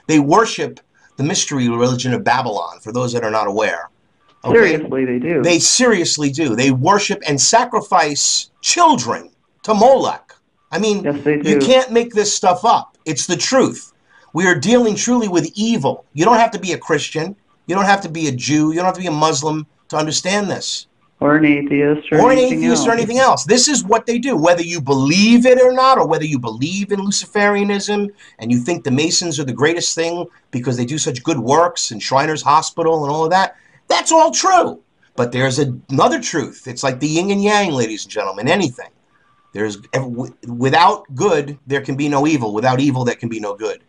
They worship the mystery religion of Babylon, for those that are not aware. Okay? Seriously, they do. They seriously do. They worship and sacrifice children to Molech. I mean, yes, they do. You can't make this stuff up. It's the truth. We are dealing truly with evil. You don't have to be a Christian. You don't have to be a Jew. You don't have to be a Muslim to understand this. Or an atheist or anything else. This is what they do, whether you believe it or not, or whether you believe in Luciferianism and you think the Masons are the greatest thing because they do such good works in Shriners Hospital and all of that. That's all true. But there's another truth. It's like the yin and yang, ladies and gentlemen, anything. Without good, there can be no evil. Without evil, there can be no good.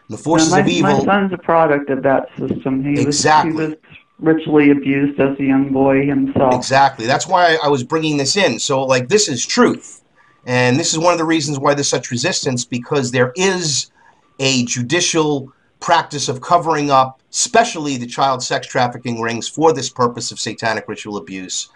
And the forces of evil... My son's a product of that system. He exactly. was ritually abused as a young boy himself. Exactly. That's why I was bringing this in. So, like, this is truth. And this is one of the reasons why there's such resistance, because there is a judicial practice of covering up, especially the child sex trafficking rings, for this purpose of satanic ritual abuse.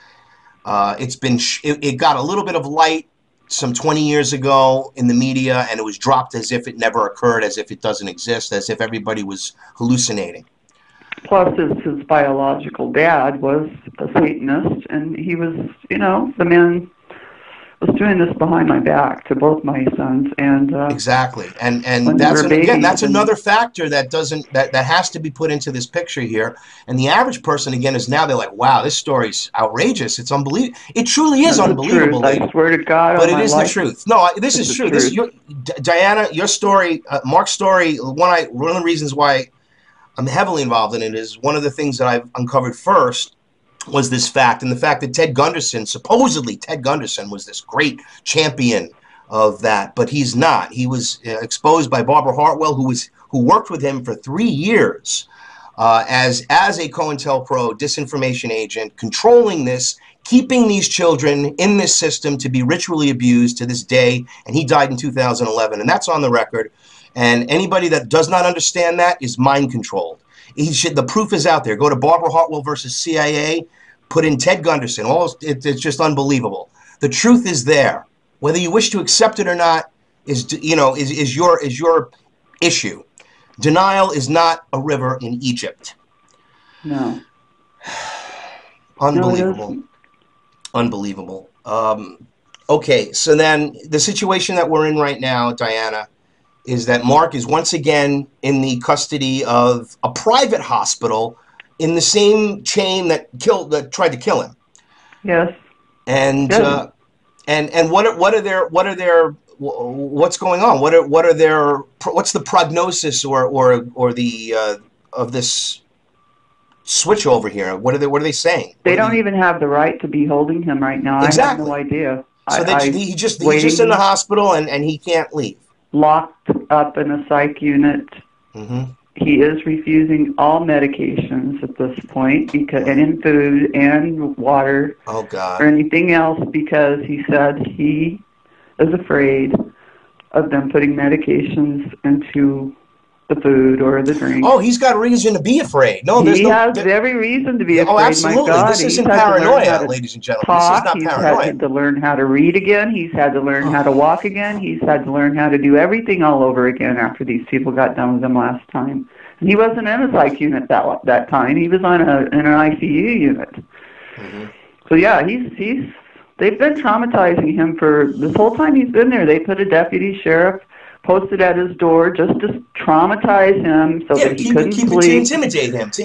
It got a little bit of light some 20 years ago in the media, and it was dropped as if it never occurred, as if it doesn't exist, as if everybody was hallucinating. Plus, his biological dad was a Satanist, and he was, the man was doing this behind my back to both my sons. And exactly, and that's another factor that has to be put into this picture here. And the average person, again, is now they're like, wow, this story's outrageous. It's unbelievable. It truly is unbelievable. I swear to God, but it is the truth. No, this is true. This is Diana, your story, Mark's story. One of the reasons why I'm heavily involved in it is one of the things that I've uncovered first was this fact, and the fact that supposedly Ted Gunderson was this great champion of that, but he's not. He was exposed by Barbara Hartwell, who worked with him for 3 years as a COINTELPRO disinformation agent, controlling this, keeping these children in this system to be ritually abused to this day, and he died in 2011, and that's on the record. And anybody that does not understand that is mind controlled. The proof is out there. Go to Barbara Hartwell versus CIA, put in Ted Gunderson. It's just unbelievable. The truth is there. Whether you wish to accept it or not is your issue. Denial is not a river in Egypt. No. Unbelievable. No, Unbelievable. Okay, so then the situation that we're in right now, Diana, is that Mark is once again in the custody of a private hospital in the same chain that tried to kill him. Yes. And yes. And what's going on? What's the prognosis or the of this switch over here? What are they saying? They don't even have the right to be holding him right now. Exactly. I have no idea. So he's just in the hospital and he can't leave. Locked up in a psych unit. Mm-hmm. He is refusing all medications at this point, and in food and water, or anything else, because he said he is afraid of them putting medications into the food or the drink. Oh, he's got reason to be afraid. He has every reason to be afraid. Oh, absolutely. My God, this isn't paranoia, ladies and gentlemen. This is not paranoia. He's had to learn how to read again. He's had to learn how to walk again. He's had to learn how to do everything all over again after these people got done with him last time. And he wasn't in a psych unit that time. He was in an ICU unit. Mm-hmm. So yeah, they've been traumatizing him for this whole time he's been there. They put a deputy sheriff posted at his door just to traumatize him so that he couldn't sleep. To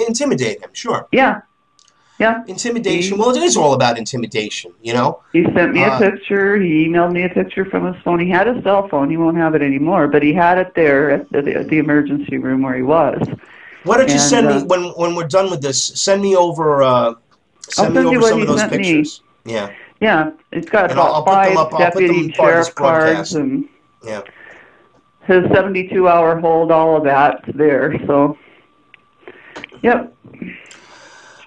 intimidate him, sure. Yeah. Intimidation. Well, it is all about intimidation, He sent me a picture. He emailed me a picture from his phone. He had a cell phone. He won't have it anymore, but he had it there at the emergency room where he was. Why don't you send me, when we're done with this, send me over some of those pictures. Yeah. Yeah, it's got about 5 deputy sheriff cars and... Yeah. His 72-hour hold, all of that's there. So, yep.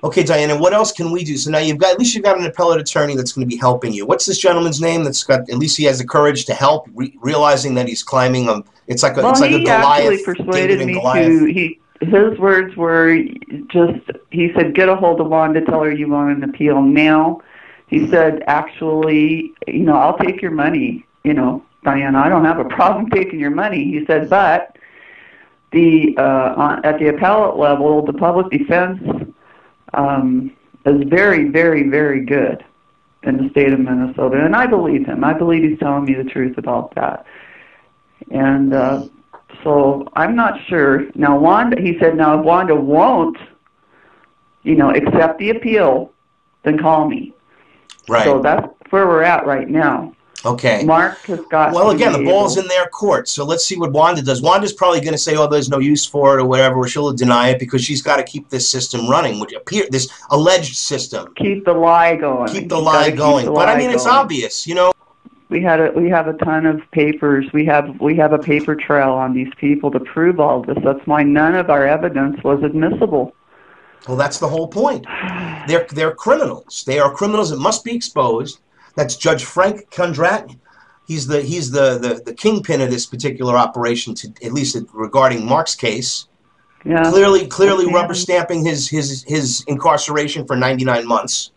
Okay, Diana, what else can we do? So now at least you've got an appellate attorney that's going to be helping you. What's this gentleman's name? At least he has the courage to help, realizing that he's climbing it's like a Goliath. He actually persuaded me to. His words were he said, get a hold of Wanda, tell her you want an appeal now. He said, actually, I'll take your money, Diana, I don't have a problem taking your money. He said, but at the appellate level, the public defense is very, very, very good in the state of Minnesota, and I believe him. I believe he's telling me the truth about that. And so I'm not sure. Now, Wanda, he said, now if Wanda won't, accept the appeal, then call me. Right. So that's where we're at right now. Okay. Mark has got. Well, again, the ball's in their court, so let's see what Wanda does. Wanda's probably going to say, "Oh, there's no use for it," or whatever, or she'll deny it because she's got to keep this system running, this alleged system. Keep the lie going. Keep the lie going. But I mean, it's obvious, We have a ton of papers. We have a paper trail on these people to prove all this. That's why none of our evidence was admissible. Well, that's the whole point. They're criminals. They are criminals that must be exposed. That's Judge Frank Kondrat. He's the kingpin of this particular operation, at least regarding Mark's case. Yeah. Clearly rubber stamping his incarceration for 99 months.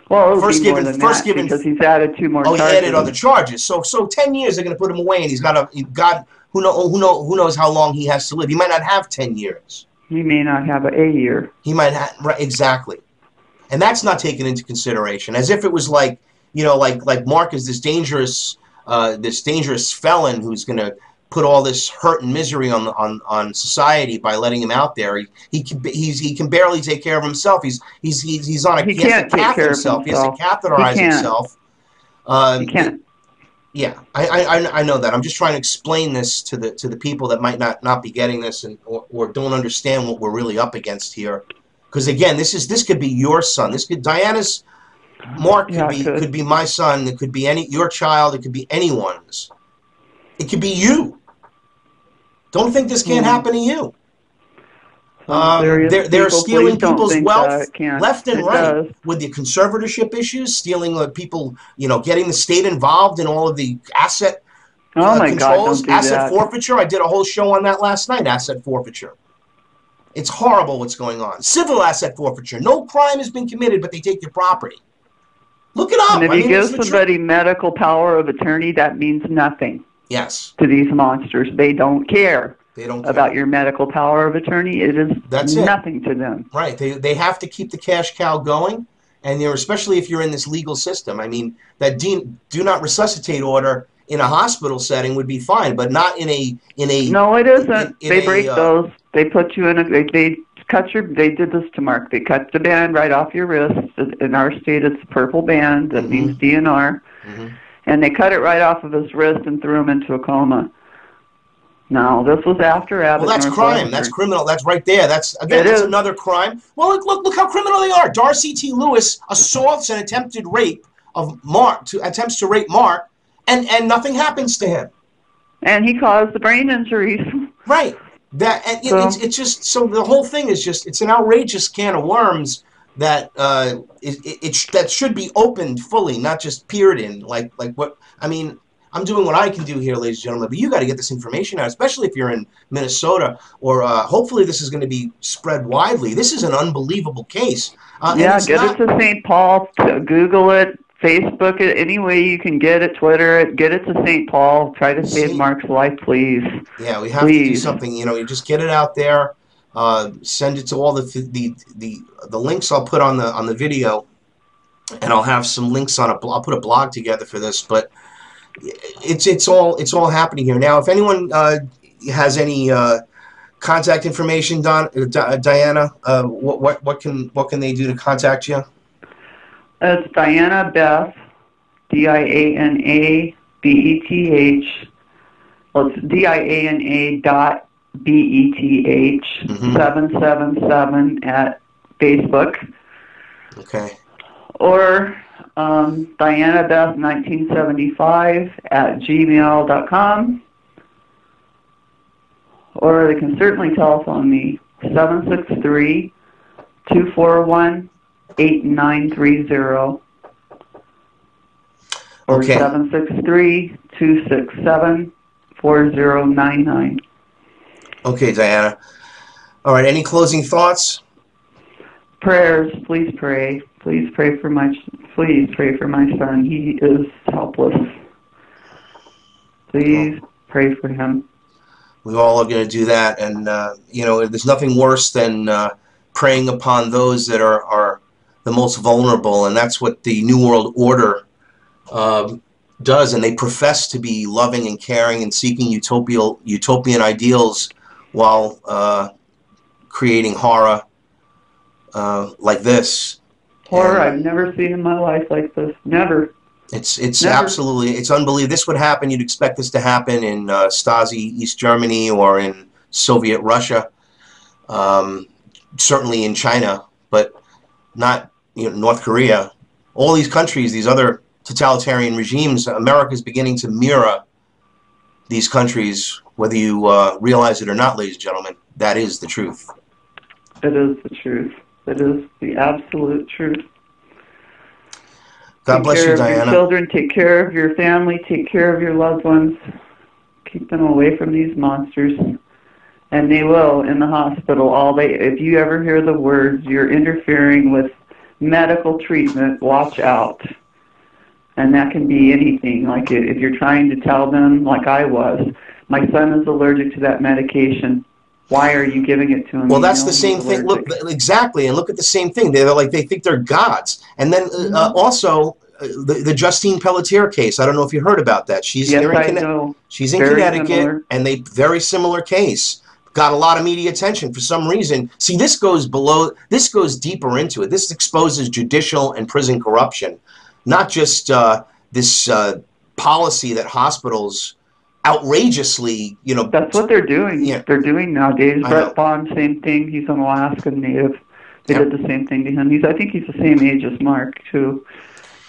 Well, because he's added 2 more charges. Oh, he added other charges. So 10 years they're going to put him away, and he's got who knows how long he has to live. He might not have 10 years. He may not have a year. He might have, right, exactly. And that's not taken into consideration, as if it was like, like Mark is this dangerous felon who's going to put all this hurt and misery on society by letting him out there. He can barely take care of himself. He has to catheterize himself. He can't. Yeah, I know that. I'm just trying to explain this to the people that might not be getting this or don't understand what we're really up against here. Because again, this could be your son. Mark could be my son. It could be your child. It could be anyone's. It could be you. Don't think this can't happen to you. They're stealing people's wealth left and right with the conservatorship issues, stealing people, getting the state involved in all of the asset controls, asset forfeiture. I did a whole show on that last night, asset forfeiture. It's horrible what's going on. Civil asset forfeiture. No crime has been committed, but they take your property. Look it up. And if you give somebody medical power of attorney, that means nothing. Yes. To these monsters. They don't care. They don't care about your medical power of attorney. It is nothing to them. Right. They have to keep the cash cow going, and especially if you're in this legal system. I mean, that do not resuscitate order in a hospital setting would be fine, but not in a. No, it isn't. They break those. They put you in a. They did this to Mark. They cut the band right off your wrist. In our state, it's a purple band that means DNR. And they cut it right off of his wrist and threw him into a coma. No, this was after Abbott. Well, that's crime. That's criminal. That's right there. That's another crime. Well, look how criminal they are. Darcy T. Lewis assaults and attempts to rape Mark, and nothing happens to him. And he caused the brain injuries. Right. It's just so the whole thing is it's an outrageous can of worms that that should be opened fully, not just peered in. Like what I mean. I'm doing what I can do here, ladies and gentlemen, but you got to get this information out, especially if you're in Minnesota, or hopefully this is going to be spread widely. This is an unbelievable case. Get it to St. Paul, Google it, Facebook it, any way you can get it, Twitter it, get it to St. Paul. Try to save Mark's life, please. Yeah, we have to do something. You just get it out there. Send it to all the links I'll put on the video, and I'll have some links on I'll put a blog together for this, but. It's all happening here now. If anyone has any contact information, Diana, what can they do to contact you? It's Diana Beth, DIANABETH. Well, it's DIANA.BETH 777 at Facebook. Okay. Or Diana Beth 1975 at gmail.com, or they can certainly telephone me 763-241-8930 or 763-267-4099. Okay, Diana. All right. Any closing thoughts? Prayers. Please pray. Please pray for my son. He is helpless. Please pray for him. We all are going to do that, and you know, there's nothing worse than preying upon those that are the most vulnerable, and that's what the New World Order does. And they profess to be loving and caring and seeking utopian ideals while creating horror like this. Horror I've never seen in my life like this. Never. It's absolutely, it's unbelievable. This would happen. You'd expect this to happen in Stasi East Germany or in Soviet Russia, certainly in China, but not, you know, North Korea. All these countries, these other totalitarian regimes, America's beginning to mirror these countries, whether you realize it or not, ladies and gentlemen. That is the truth. It is the truth. It is the absolute truth. God bless you, Diana. Take care of your children, take care of your family, take care of your loved ones. Keep them away from these monsters. And they will, in the hospital, if you ever hear the words, you're interfering with medical treatment, watch out. And that can be anything. Like if you're trying to tell them, like I was, my son is allergic to that medication. Why are you giving it to him? Well, that's the same thing. Look, exactly, and look at the same thing. They're like, they think they're gods. And then also the Justine Pelletier case. I don't know if you heard about that. She's yes, here in I know. She's in Very Connecticut, similar. and very similar case. Got a lot of media attention for some reason. See, this goes deeper into it. This exposes judicial and prison corruption, not just this policy that hospitals outrageously, you know. That's what they're doing. Yeah. They're doing nowadays. Brett Bond, same thing. He's an Alaskan native. They did the same thing to him. I think he's the same age as Mark, too.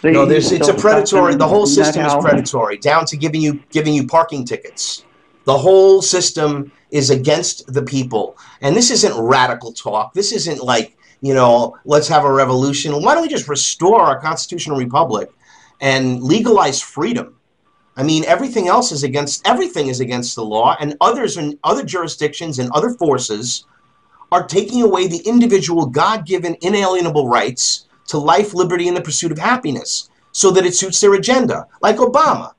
It's a predatory. The whole system is predatory, down to giving you parking tickets. The whole system is against the people. And this isn't radical talk. This isn't like, you know, let's have a revolution. Why don't we just restore our constitutional republic and legalize freedom? I mean, everything is against the law, and others in other jurisdictions and other forces are taking away the individual God-given inalienable rights to life, liberty, and the pursuit of happiness so that it suits their agenda, like Obama.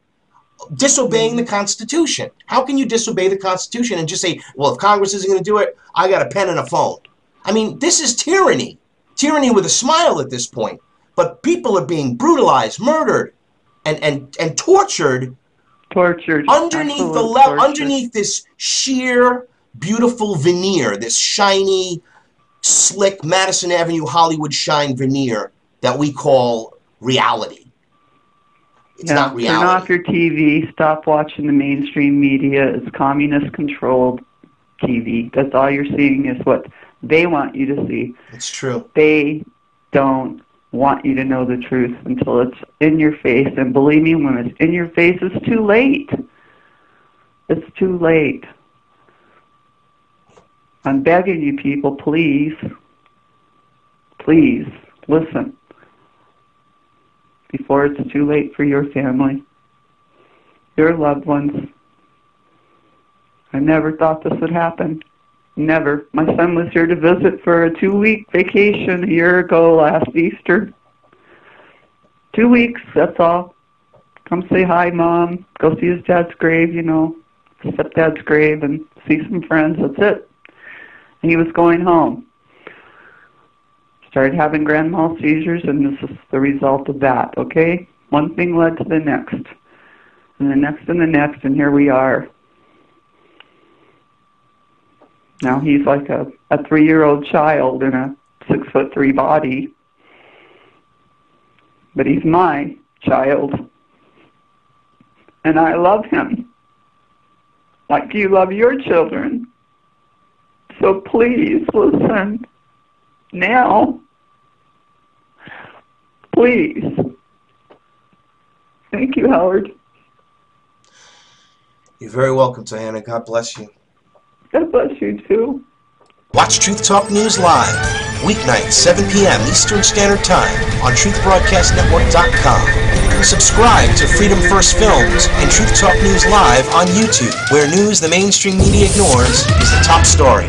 Disobeying the Constitution. How can you disobey the Constitution and just say, well, if Congress isn't going to do it, I got a pen and a phone? I mean, this is tyranny. Tyranny with a smile at this point. But people are being brutalized, murdered, and tortured underneath the level, underneath this sheer, beautiful veneer, this shiny, slick Madison Avenue Hollywood shine veneer that we call reality. It's not reality. Turn off your TV. Stop watching the mainstream media. It's communist-controlled TV. That's all you're seeing is what they want you to see. It's true. They don't want you to know the truth until it's in your face. And believe me, when it's in your face, it's too late. It's too late. I'm begging you people, please, listen before it's too late for your family, your loved ones. I never thought this would happen. Never. My son was here to visit for a 2-week vacation a year ago last Easter. 2 weeks, that's all. Come say hi, Mom. Go see his dad's grave, you know, stepdad's grave, and see some friends. That's it. And he was going home. Started having grand mal seizures, and this is the result of that, okay? One thing led to the next, and the next, and the next, and here we are. Now he's like a 3-year-old child in a 6'3" body. But he's my child. And I love him like you love your children. So please listen now. Please. Thank you, Howard. You're very welcome, Diana. God bless you. God bless you, too. Watch Truth Talk News live, weeknights, 7 p.m. Eastern Standard Time on TruthBroadcastNetwork.com. Subscribe to Freedom First Films and Truth Talk News Live on YouTube, where news the mainstream media ignores is the top story.